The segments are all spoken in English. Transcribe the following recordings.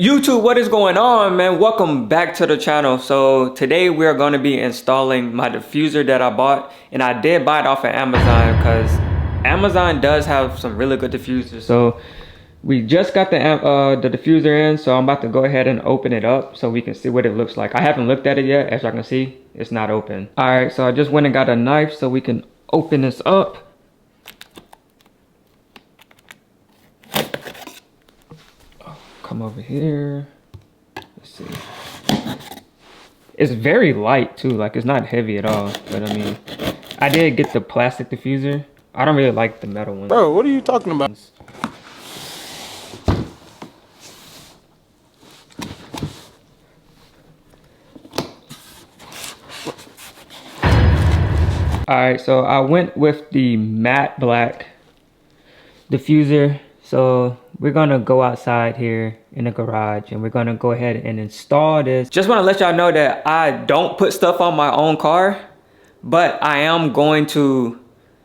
YouTube, what is going on, man? Welcome back to the channel. So today we are going to be installing my diffuser that I bought, and I did buy it off of Amazon because Amazon does have some really good diffusers. So we just got the diffuser in, so I'm about to go ahead and open it up so we can see what it looks like. I haven't looked at it yet. As y'all can see, it's not open. All right, so I just went and got a knife so we can open this up. Come over here. Let's see. It's very light too, like it's not heavy at all. But I mean, I did get the plastic diffuser. I don't really like the metal one. Bro, what are you talking about? Alright, so I went with the matte black diffuser. So we're gonna go outside here in the garage and we're gonna go ahead and install this. Just wanna let y'all know that I don't put stuff on my own car, but I am going to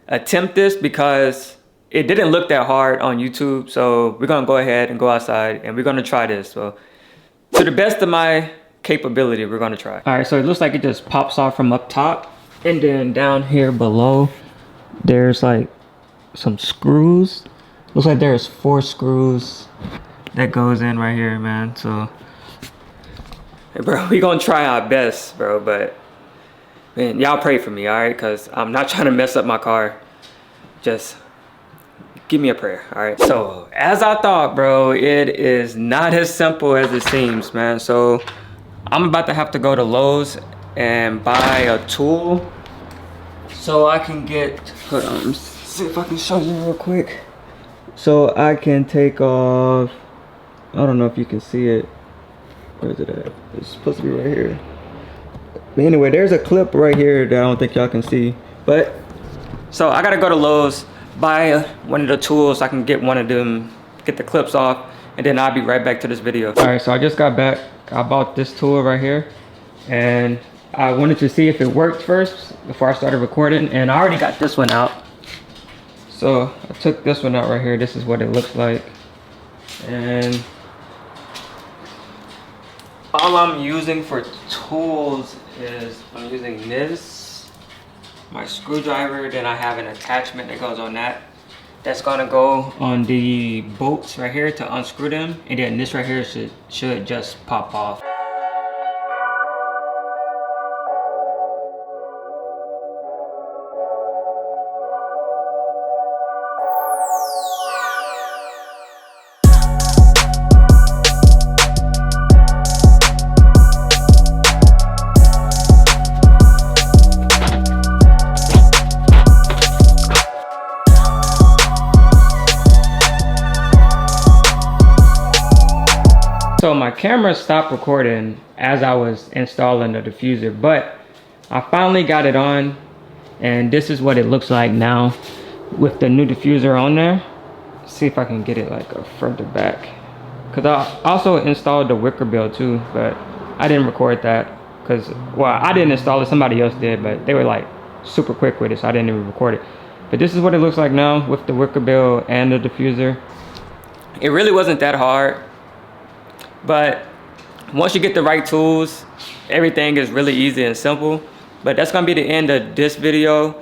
attempt this because it didn't look that hard on YouTube. So we're gonna go ahead and go outside and we're gonna try this. So to the best of my capability, we're gonna try. All right, so it looks like it just pops off from up top, and then down here below, there's like some screws. Looks like there's 4 screws that goes in right here, man. So, hey, bro, we gonna try our best, bro. But man, y'all pray for me, all right? Cause I'm not trying to mess up my car. Just give me a prayer, all right? So, as I thought, bro, it is not as simple as it seems, man. So, I'm about to have to go to Lowe's and buy a tool so I can get. Hold on, let's see if I can show you real quick. So I can take off, I don't know if you can see it. Where is it at? It's supposed to be right here. But anyway, there's a clip right here that I don't think y'all can see. But, so I gotta go to Lowe's, buy one of the tools so I can get one of them, get the clips off, and then I'll be right back to this video. All right, so I just got back. I bought this tool right here, and I wanted to see if it worked first before I started recording, and I already got this one out. So I took this one out right here. This is what it looks like. And all I'm using for tools is I'm using this, my screwdriver, then I have an attachment that goes on that. That's gonna go on the bolts right here to unscrew them. And then this right here should just pop off. So my camera stopped recording as I was installing the diffuser, but I finally got it on, and this is what it looks like now with the new diffuser on there. Let's see if I can get it like a further back, because I also installed the wicker bill too, but I didn't record that because, well, I didn't install it, somebody else did, but they were like super quick with it, so I didn't even record it. But this is what it looks like now with the wicker bill and the diffuser. It really wasn't that hard. But once you get the right tools, everything is really easy and simple. But that's gonna be the end of this video.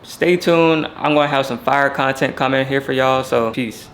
Stay tuned. I'm gonna have some fire content coming here for y'all, so peace.